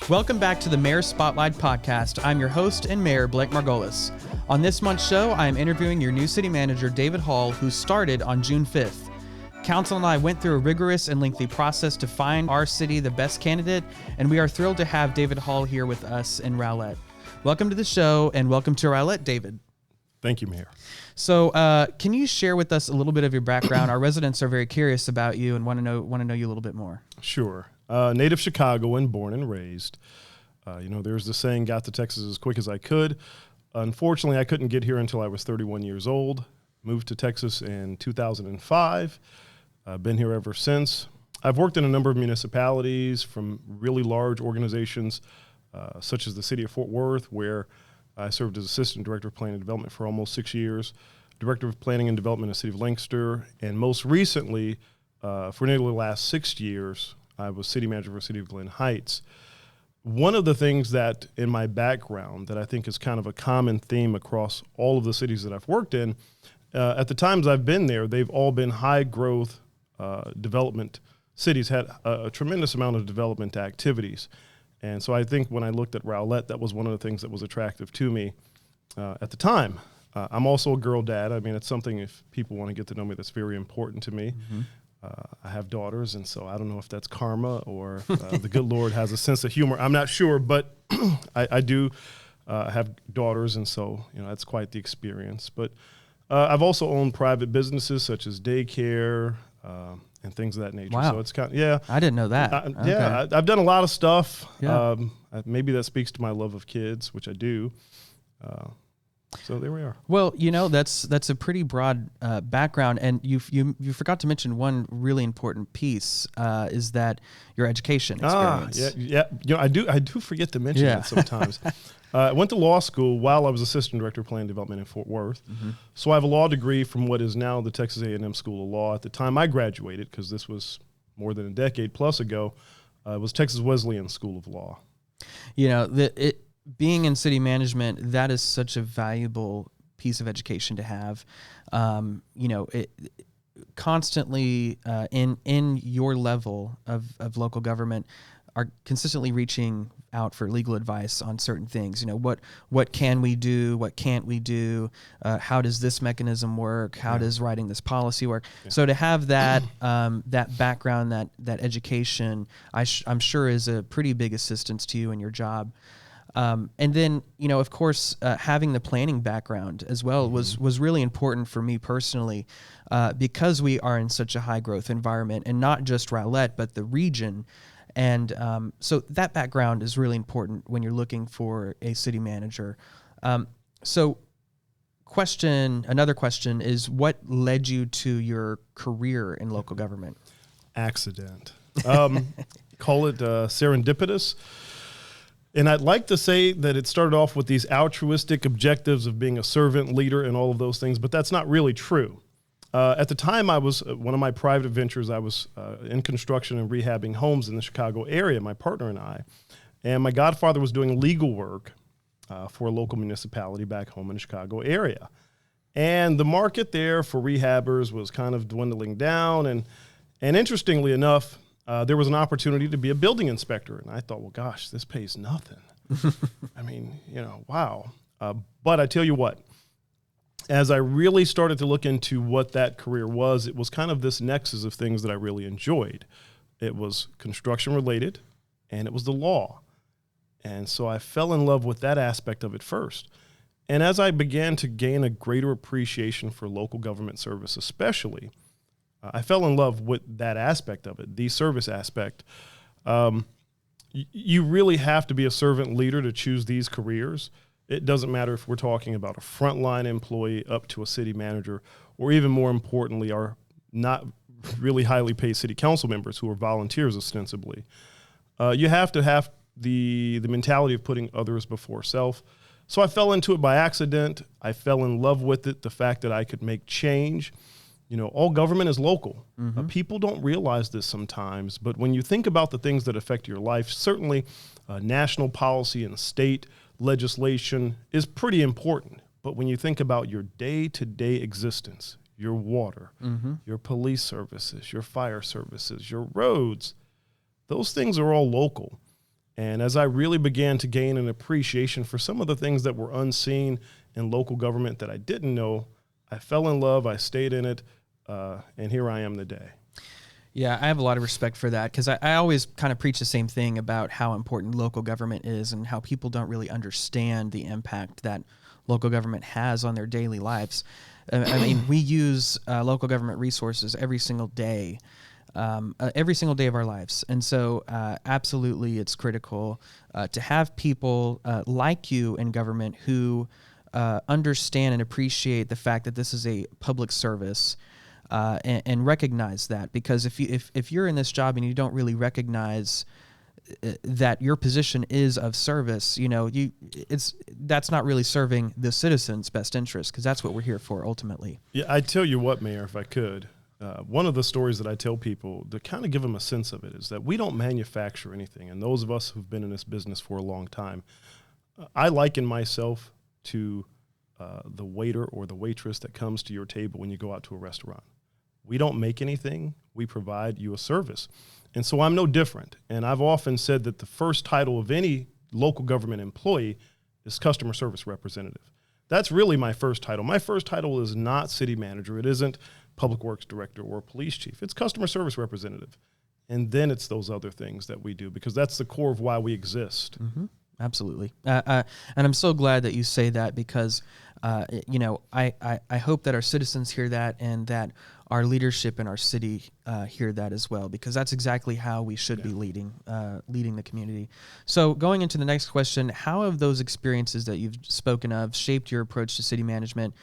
Welcome back to the Mayor Spotlight Podcast. I'm your host and mayor, Blake Margolis. On this month's show, I am interviewing your new city manager, David Hall, who started on June 5th. Council and I went through a rigorous and lengthy process to find our city the best candidate, and we are thrilled to have David Hall here with us in Rowlett. Welcome to the show, and welcome to Rowlett, David. Thank you, Mayor. So, can you share with us a little bit of your background? Our residents are very curious about you and want to know you a little bit more. Sure. Native Chicagoan, born and raised. There's the saying, got to Texas as quick as I could. Unfortunately, I couldn't get here until I was 31 years old. Moved to Texas in 2005. Been here ever since. I've worked in a number of municipalities, from really large organizations such as the city of Fort Worth, where I served as Assistant Director of Planning and Development for almost 6 years, Director of Planning and Development in the city of Lancaster, and most recently, for nearly the last 6 years, I was City Manager for the city of Glen Heights. One of the things that in my background that I think is kind of a common theme across all of the cities that I've worked in, at the times I've been there, they've all been high growth development cities, had a tremendous amount of development activities. And so I think when I looked at Rowlett, that was one of the things that was attractive to me at the time. I'm also a girl dad. I mean, it's something, if people want to get to know me, that's very important to me. Mm-hmm. I have daughters, and so I don't know if that's karma or the good Lord has a sense of humor. I'm not sure, but I do have daughters, and so that's quite the experience. But I've also owned private businesses such as daycare and things of that nature. Wow. So it's kind of, I didn't know that. Okay. I've done a lot of stuff. Yeah. Maybe that speaks to my love of kids, which I do. So there we are. Well, that's a pretty broad background, and you forgot to mention one really important piece is that your education experience. Yeah. I do forget to mention that sometimes. I went to law school while I was Assistant Director of Planning and Development in Fort Worth. Mm-hmm. So I have a law degree from what is now the Texas A&M School of Law. At the time I graduated, because this was more than a decade plus ago, it was Texas Wesleyan School of Law. Being in city management, that is such a valuable piece of education to have. Constantly in your level of local government are consistently reaching out for legal advice on certain things. What can we do? What can't we do? How does this mechanism work? How does writing this policy work? Yeah. So to have that that background, that education, I'm sure is a pretty big assistance to you in your job. And then, of course, having the planning background as well was really important for me personally, because we are in such a high growth environment, and not just Rowlett, but the region. And so that background is really important when you're looking for a city manager. So another question is, what led you to your career in local government? Accident. Call it serendipitous. And I'd like to say that it started off with these altruistic objectives of being a servant leader and all of those things, but that's not really true. At the time, I was one of my private ventures. I was in construction and rehabbing homes in the Chicago area, my partner and I. And my godfather was doing legal work for a local municipality back home in the Chicago area. And the market there for rehabbers was kind of dwindling down. And interestingly enough, there was an opportunity to be a building inspector. And I thought, well, gosh, this pays nothing. I mean, wow. But I tell you what, as I really started to look into what that career was, it was kind of this nexus of things that I really enjoyed. It was construction related, and it was the law. And so I fell in love with that aspect of it first. And as I began to gain a greater appreciation for local government service especially, I fell in love with that aspect of it, the service aspect. You really have to be a servant leader to choose these careers. It doesn't matter if we're talking about a frontline employee up to a city manager, or even more importantly, our not really highly paid city council members who are volunteers ostensibly. You have to have the mentality of putting others before self. So I fell into it by accident. I fell in love with it, the fact that I could make change. All government is local. Mm-hmm. People don't realize this sometimes, but when you think about the things that affect your life, certainly national policy and state legislation is pretty important. But when you think about your day-to-day existence, your water, your police services, your fire services, your roads, those things are all local. And as I really began to gain an appreciation for some of the things that were unseen in local government that I didn't know, I fell in love, I stayed in it, and here I am today. Yeah, I have a lot of respect for that because I always kind of preach the same thing about how important local government is and how people don't really understand the impact that local government has on their daily lives. I mean, we use local government resources every single day of our lives. And so absolutely it's critical to have people like you in government who understand and appreciate the fact that this is a public service. And recognize that, because if you're in this job and you don't really recognize that your position is of service, that's not really serving the citizens' best interest, because that's what we're here for ultimately. Yeah, I tell you what, Mayor, if I could, one of the stories that I tell people to kind of give them a sense of it is that we don't manufacture anything, and those of us who've been in this business for a long time, I liken myself to the waiter or the waitress that comes to your table when you go out to a restaurant. We don't make anything. We provide you a service. And so I'm no different. And I've often said that the first title of any local government employee is customer service representative. That's really my first title. My first title is not city manager. It isn't public works director or police chief. It's customer service representative. And then it's those other things that we do, because that's the core of why we exist. Mm-hmm. Absolutely. And I'm so glad that you say that, because, I hope that our citizens hear that, and that our leadership in our city hear that as well, because that's exactly how we should be leading the community. So going into the next question, how have those experiences that you've spoken of shaped your approach to city management,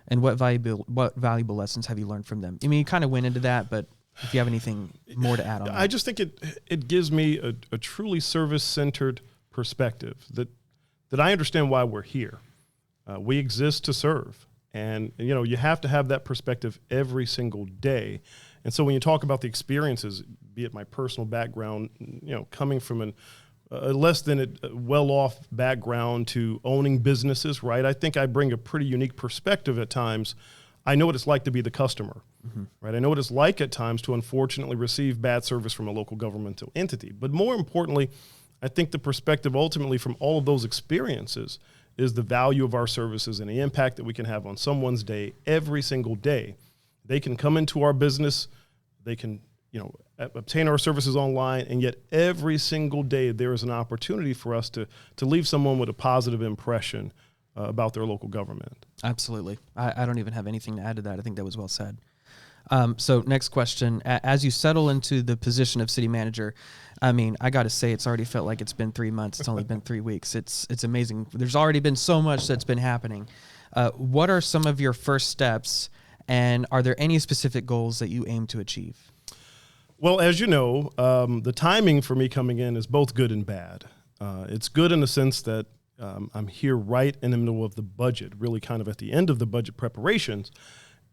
and what valuable lessons have you learned from them? I mean, you kind of went into that, but if you have anything more to add on. I just think it gives me a truly service-centered perspective that I understand why we're here. We exist to serve. And, you have to have that perspective every single day. And so when you talk about the experiences, be it my personal background, coming from a less than well-off background to owning businesses, right? I think I bring a pretty unique perspective at times. I know what it's like to be the customer, right? I know what it's like at times to unfortunately receive bad service from a local governmental entity. But more importantly, I think the perspective ultimately from all of those experiences is the value of our services and the impact that we can have on someone's day every single day. They can come into our business, they can, obtain our services online, and yet every single day there is an opportunity for us to leave someone with a positive impression about their local government. Absolutely. I don't even have anything to add to that. I think that was well said. So next question, as you settle into the position of city manager, I mean, I got to say, it's already felt like it's been 3 months. It's only been 3 weeks. It's amazing. There's already been so much that's been happening. What are some of your first steps, and are there any specific goals that you aim to achieve? Well, as you know, the timing for me coming in is both good and bad. It's good in the sense that I'm here right in the middle of the budget, really kind of at the end of the budget preparations.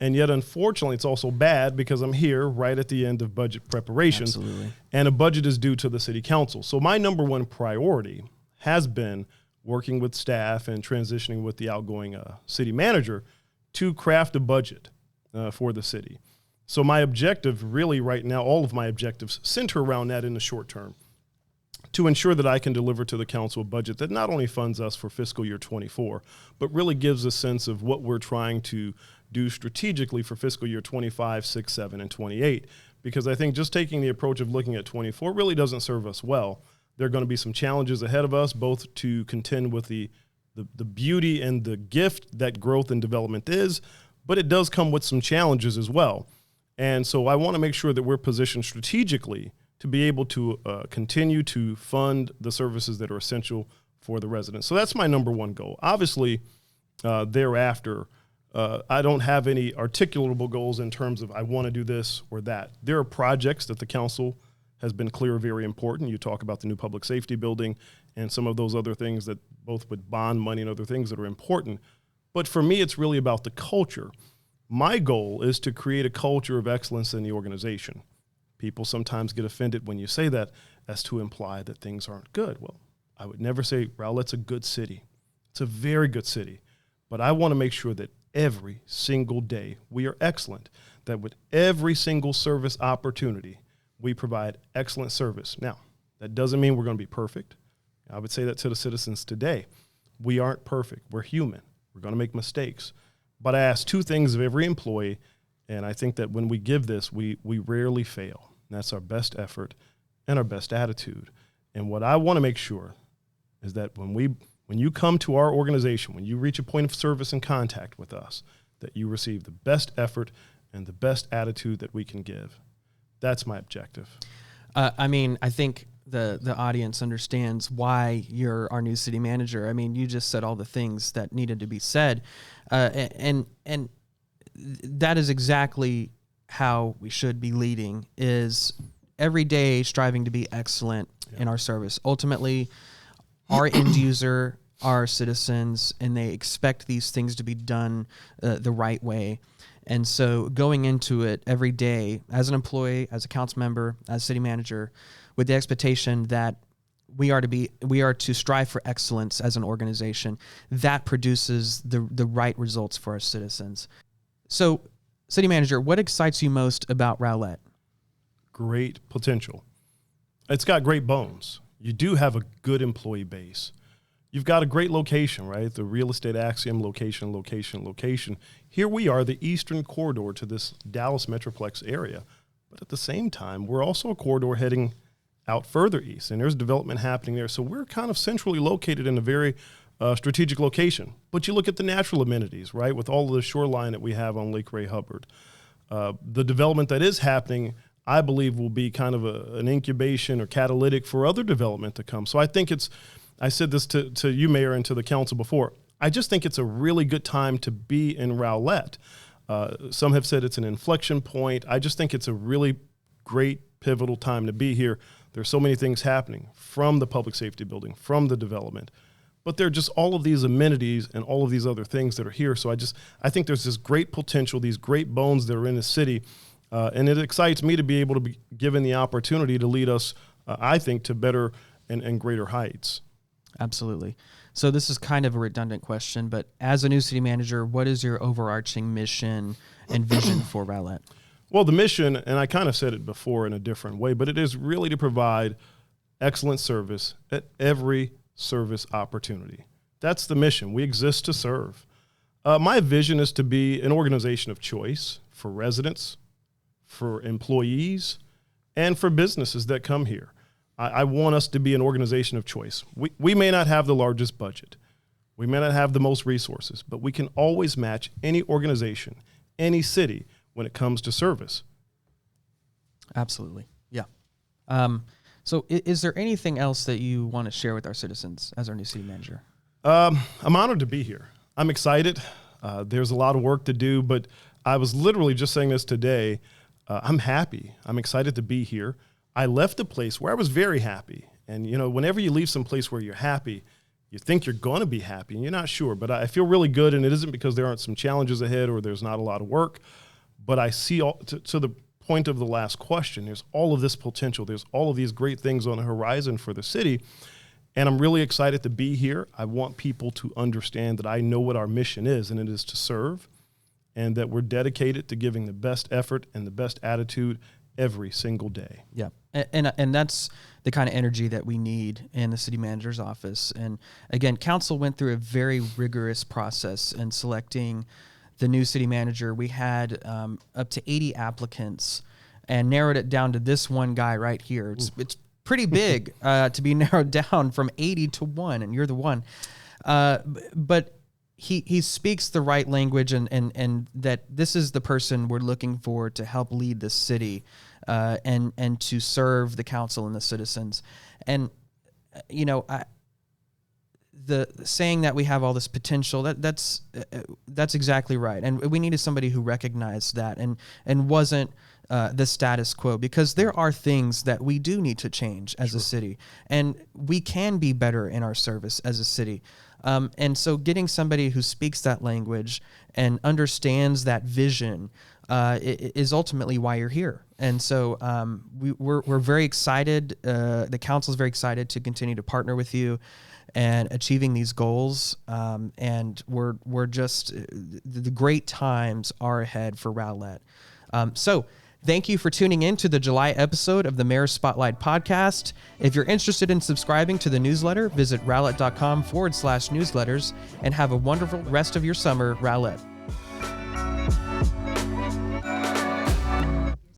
And yet, unfortunately, it's also bad because I'm here right at the end of budget preparations. Absolutely. And a budget is due to the city council. So my number one priority has been working with staff and transitioning with the outgoing city manager to craft a budget for the city. So my objective really right now, all of my objectives center around that in the short term, to ensure that I can deliver to the council a budget that not only funds us for fiscal year 24, but really gives a sense of what we're trying to do strategically for fiscal year 25, 6, 7, and 28. Because I think just taking the approach of looking at 24 really doesn't serve us well. There are going to be some challenges ahead of us, both to contend with the beauty and the gift that growth and development is, but it does come with some challenges as well. And so I want to make sure that we're positioned strategically to be able to continue to fund the services that are essential for the residents. So that's my number one goal. Obviously, thereafter, I don't have any articulable goals in terms of I want to do this or that. There are projects that the council has been clear are very important. You talk about the new public safety building and some of those other things that both with bond money and other things that are important. But for me, it's really about the culture. My goal is to create a culture of excellence in the organization. People sometimes get offended when you say that as to imply that things aren't good. Well, I would never say Rowlett's a good city. It's a very good city. But I want to make sure that every single day we are excellent, that with every single service opportunity, we provide excellent service. Now, that doesn't mean we're going to be perfect. I would say that to the citizens today. We aren't perfect. We're human. We're going to make mistakes. But I ask two things of every employee, and I think that when we give this, we rarely fail. And that's our best effort and our best attitude. And what I want to make sure is that when you come to our organization, when you reach a point of service and contact with us, that you receive the best effort and the best attitude that we can give. That's my objective. I think the audience understands why you're our new city manager. I mean, you just said all the things that needed to be said, and that is exactly how we should be leading, is every day striving to be excellent in our service. Ultimately, our end user, our citizens, and they expect these things to be done the right way. And so going into it every day as an employee, as a council member, as city manager, with the expectation that we are to strive for excellence as an organization, that produces the right results for our citizens. So, city manager, what excites you most about Rowlett? Great potential. It's got great bones. You do have a good employee base. You've got a great location, right? The real estate axiom, location, location, location. Here we are, the eastern corridor to this Dallas Metroplex area. But at the same time, we're also a corridor heading out further east, and there's development happening there. So we're kind of centrally located in a very strategic location. But you look at the natural amenities, right, with all of the shoreline that we have on Lake Ray Hubbard. The development that is happening, I believe, will be kind of an incubation or catalytic for other development to come. So I think I said this to you, Mayor, and to the council before. I just think it's a really good time to be in Rowlett. Some have said it's an inflection point. I just think it's a really great, pivotal time to be here. There's so many things happening from the public safety building, from the development. But there are just all of these amenities and all of these other things that are here. So I think there's this great potential, these great bones that are in the city. And it excites me to be able to be given the opportunity to lead us, I think, to better and greater heights. Absolutely. So this is kind of a redundant question, but as a new city manager, what is your overarching mission and vision for Rowlett? Well, the mission, and I kind of said it before in a different way, but it is really to provide excellent service at every service opportunity. That's the mission. We exist to serve. My vision is to be an organization of choice for residents, for employees, and for businesses that come here. I want us to be an organization of choice. We may not have the largest budget. We may not have the most resources, but we can always match any organization, any city when it comes to service. Absolutely. Yeah. So is there anything else that you want to share with our citizens as our new city manager? I'm honored to be here. I'm excited. There's a lot of work to do, but I was literally just saying this today. I'm happy. I'm excited to be here. I left a place where I was very happy. And, whenever you leave some place where you're happy, you think you're going to be happy and you're not sure. But I feel really good, and it isn't because there aren't some challenges ahead or there's not a lot of work. But I see, to the point of the last question, there's all of this potential. There's all of these great things on the horizon for the city. And I'm really excited to be here. I want people to understand that I know what our mission is, and it is to serve, and that we're dedicated to giving the best effort and the best attitude every single day. Yeah. And that's the kind of energy that we need in the city manager's office. And again, council went through a very rigorous process in selecting the new city manager. We had up to 80 applicants and narrowed it down to this one guy right here. It's pretty big to be narrowed down from 80 to 1, and you're the one. But he speaks the right language, and that this is the person we're looking for to help lead the city and to serve the council and the citizens. And the saying that we have all this potential, that's exactly right. And we needed somebody who recognized that and wasn't the status quo, because there are things that we do need to change as a city, and we can be better in our service as a city. And so getting somebody who speaks that language and understands that vision is ultimately why you're here. And so we're very excited. The council is very excited to continue to partner with you and achieving these goals. And we're just, the great times are ahead for Rowlett. So Thank you for tuning in to the July episode of the Mayor's Spotlight podcast. If you're interested in subscribing to the newsletter, visit rowlett.com/newsletters and have a wonderful rest of your summer, Rowlett.